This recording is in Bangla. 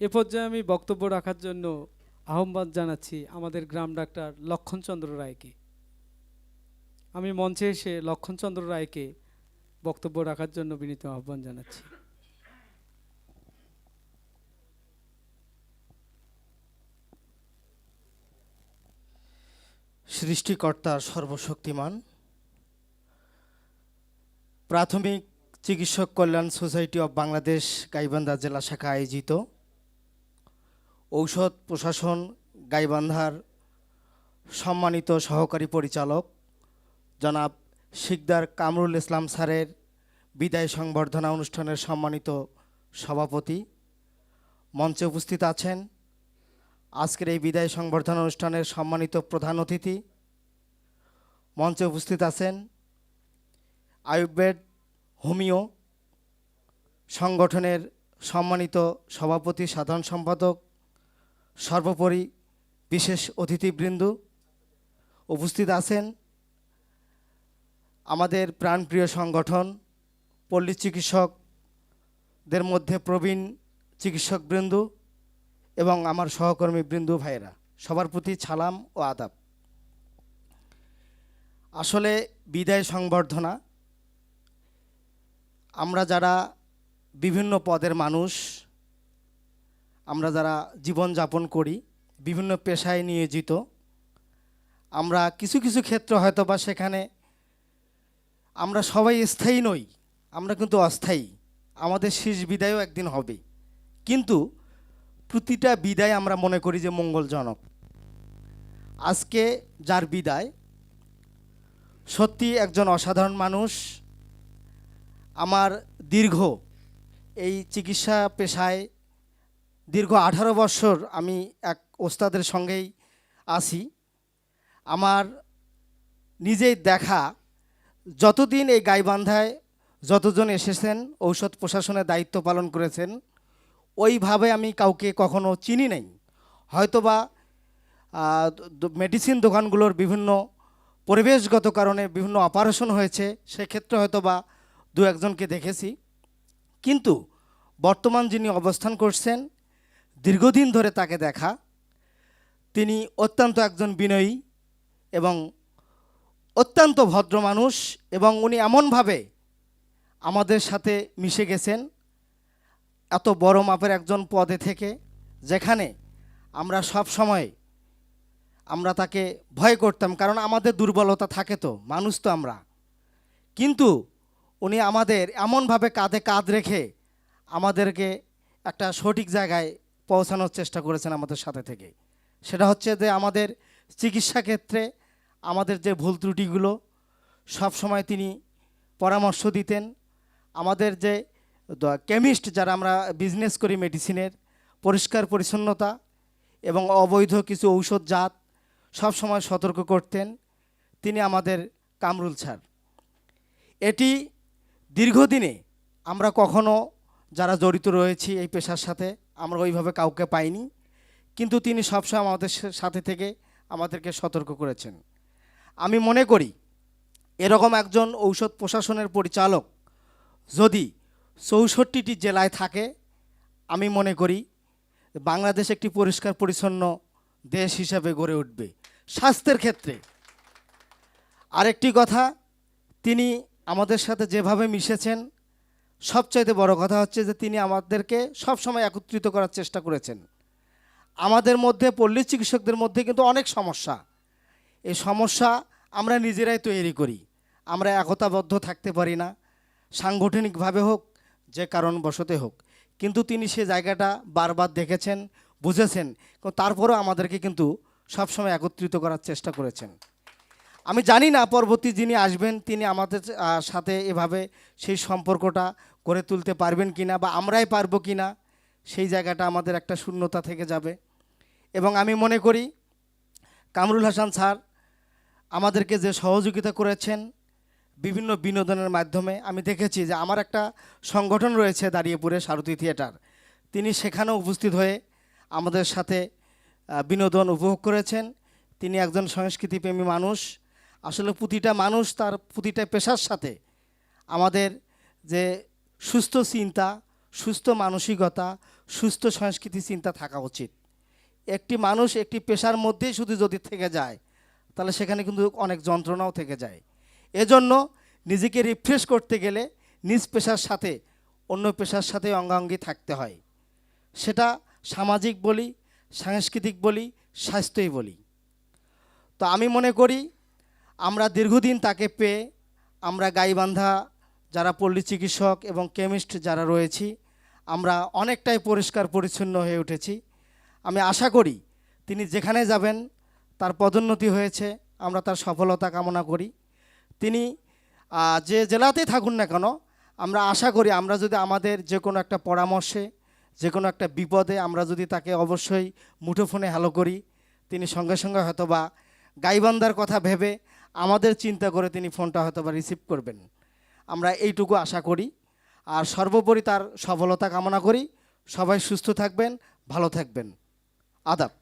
এ পর্যায়ে আমি বক্তব্য রাখার জন্য আহ্বান জানাচ্ছি আমাদের গ্রাম ডাক্তার লক্ষণচন্দ্র রায়কে। আমি মঞ্চে এসে লক্ষণচন্দ্র রায়কে বক্তব্য রাখার জন্য বিনীত আহ্বান জানাচ্ছি। সৃষ্টিকর্তা সর্বশক্তিমান, প্রাথমিক চিকিৎসক কল্যাণ সোসাইটি অব বাংলাদেশ গাইবান্ধা জেলা শাখা আয়োজিত ঔষধ প্রশাসন গাইবান্ধার সম্মানিত সহকারী পরিচালক জনাব শিকদার কামরুল ইসলাম স্যারের বিদায় সংবর্ধনা অনুষ্ঠানের সম্মানিত সভাপতি, মঞ্চে উপস্থিত আছেন আজকের এই বিদায় সংবর্ধনা অনুষ্ঠানের সম্মানিত প্রধান অতিথি, মঞ্চে উপস্থিত আছেন আয়ুর্বেদ হোমিও সংগঠনের সম্মানিত সভাপতি, সাধারণ সম্পাদক, সর্বোপরি বিশেষ অতিথিবৃন্দ উপস্থিত আছেন আমাদের প্রাণপ্রিয় সংগঠন পল্লী চিকিৎসকদের মধ্যে প্রবীণ চিকিৎসকবৃন্দ এবং আমার সহকর্মীবৃন্দ ভাইয়েরা, সবার প্রতি সালাম ও আদাব। আসলে বিদায় সংবর্ধনা, আমরা যারা বিভিন্ন পদের মানুষ, আমরা যারা জীবনযাপন করি, বিভিন্ন পেশায় নিয়োজিত, আমরা কিছু কিছু ক্ষেত্র হয়তো বা সেখানে আমরা সবাই স্থায়ী নই, আমরা কিন্তু অস্থায়ী। আমাদের শেষ বিদায়ও একদিন হবে, কিন্তু প্রতিটা বিদায় আমরা মনে করি যে মঙ্গলজনক। আজকে যার বিদায়, সত্যি একজন অসাধারণ মানুষ। আমার দীর্ঘ এই চিকিৎসা পেশায় দীর্ঘ 18 বছর আমি এক ওস্তাদের সঙ্গেই আছি। আমার নিজেই দেখা, যতদিন এই গাইবান্ধায় যতজন এসেছেন ঔষধ প্রশাসনের দায়িত্ব পালন করেছেন, ওইভাবে আমি কাউকে কখনো চিনি নাই। হয়তোবা মেডিসিন দোকানগুলোর বিভিন্ন পরিবেশগত কারণে বিভিন্ন অপারেশন হয়েছে, সেক্ষেত্রে হয়তোবা দু একজনকে দেখেছি, কিন্তু বর্তমান যিনি অবস্থান করছেন, দীর্ঘদিন ধরে তাকে দেখা, তিনি অত্যন্ত একজন বিনয়ী এবং অত্যন্ত ভদ্র মানুষ, এবং উনি এমনভাবে আমাদের সাথে মিশে গেছেন এত বড় মাপের একজন পদে থেকে, যেখানে আমরা সব সময় আমরা তাকে ভয় করতাম, কারণ আমাদের দুর্বলতা থাকে, তো মানুষ তো আমরা, কিন্তু উনি আমাদের এমনভাবে কাঁধে কাঁধ রেখে আমাদেরকে একটা সঠিক জায়গায় পৌঁছানোর চেষ্টা করেছেন আমাদের সাথে থেকে। সেটা হচ্ছে যে আমাদের চিকিৎসা ক্ষেত্রে আমাদের যে ভুল ত্রুটিগুলো সব সময় তিনি পরামর্শ দিতেন। আমাদের যে কেমিস্ট যারা আমরা বিজনেস করি মেডিসিনের, পরিষ্কার পরিচ্ছন্নতা এবং অবৈধ কিছু ঔষধ জাত সব সময় সতর্ক করতেন তিনি আমাদের কামরুল স্যার। এটি দীর্ঘদিনে আমরা কখনো যারা জড়িত রয়েছি এই পেশার সাথে আমরা ওইভাবে কাউকে পাইনি, কিন্তু তিনি সবসময় আমাদের সাথে থেকে আমাদেরকে সতর্ক করেছেন। আমি মনে করি এরকম একজন ঔষধ প্রশাসনের পরিচালক যদি 64টি জেলায় থাকে, আমি মনে করি বাংলাদেশ একটি পরিষ্কার পরিচ্ছন্ন দেশ হিসাবে গড়ে উঠবে স্বাস্থ্যের ক্ষেত্রে। আরেকটি কথা, তিনি আমাদের সাথে যেভাবে মিশেছেন, সবচাইতে বড় কথা হচ্ছে যে তিনি আমাদেরকে সবসময় একত্রিত করার চেষ্টা করেছেন। আমাদের মধ্যে পল্লী চিকিৎসকদের মধ্যে কিন্তু অনেক সমস্যা, এই সমস্যা আমরা নিজেরাই তৈরি করি, আমরা একতাবদ্ধ থাকতে পারি না, সাংগঠনিকভাবে হোক যে কারণবশতে হোক, কিন্তু তিনি সে জায়গাটা বারবার দেখেছেন, বুঝেছেন, তারপরেও আমাদেরকে কিন্তু সবসময় একত্রিত করার চেষ্টা করেছেন। আমি জানি না পরবর্তী যিনি আসবেন তিনি আমাদের সাথে এভাবে সেই সম্পর্কটা গড়ে তুলতে পারবেন কি না, বা আমরাই পারবো কি না, সেই জায়গাটা আমাদের একটা শূন্যতা থেকে যাবে। এবং আমি মনে করি কামরুল হাসান স্যার আমাদেরকে যে সহযোগিতা করেছেন বিভিন্ন বিনোদনের মাধ্যমে, আমি দেখেছি যে আমার একটা সংগঠন রয়েছে দাঁড়িয়েপুরে সারথী থিয়েটার, তিনি সেখানেও উপস্থিত হয়ে আমাদের সাথে বিনোদন উপভোগ করেছেন। তিনি একজন সংস্কৃতিপ্রেমী মানুষ। আসলে প্রতিটা মানুষ তার প্রতিটা পেশার সাথে আমাদের যে সুস্থ চিন্তা, সুস্থ মানসিকতা, সুস্থ সংস্কৃতি চিন্তা থাকা উচিত। একটি মানুষ একটি পেশার মধ্যেই শুধু যদি থেকে যায় তাহলে সেখানে কিন্তু অনেক যন্ত্রণাও থেকে যায়। এজন্য নিজেকে রিফ্রেশ করতে গেলে নিজ পেশার সাথে অন্য পেশার সাথে অঙ্গাঙ্গি থাকতে হয়। সেটা সামাজিক বলি, সাংস্কৃতিক বলি, স্বাস্থ্যই বলি। তো আমি মনে করি আমরা দীর্ঘদিন তাকে পেয়ে আমরা গাইবান্ধা যারা পল্লী চিকিৎসক এবং কেমিস্ট যারা রয়েছি আমরা অনেকটাই পরিষ্কার পরিচ্ছন্ন হয়ে উঠেছি। আমি আশা করি তিনি যেখানে যাবেন তার পদোন্নতি হয়েছে, আমরা তার সফলতা কামনা করি। তিনি যে জেলাতেই থাকুন না কেন আমরা আশা করি আমরা যদি আমাদের যে কোনো একটা পরামর্শে যে কোনো একটা বিপদে আমরা যদি তাকে অবশ্যই মুঠোফোনে হ্যালো করি, তিনি সঙ্গে সঙ্গে হয়তোবা গাইবান্ধার কথা ভেবে আমাদের চিন্তা করে তিনি ফোনটা হয়তোবা রিসিভ করবেন। আমরা এইটুকু আশা করি। আর সর্বোপরি তার সফলতা কামনা করি। সবাই সুস্থ থাকবেন, ভালো থাকবেন। আদাব।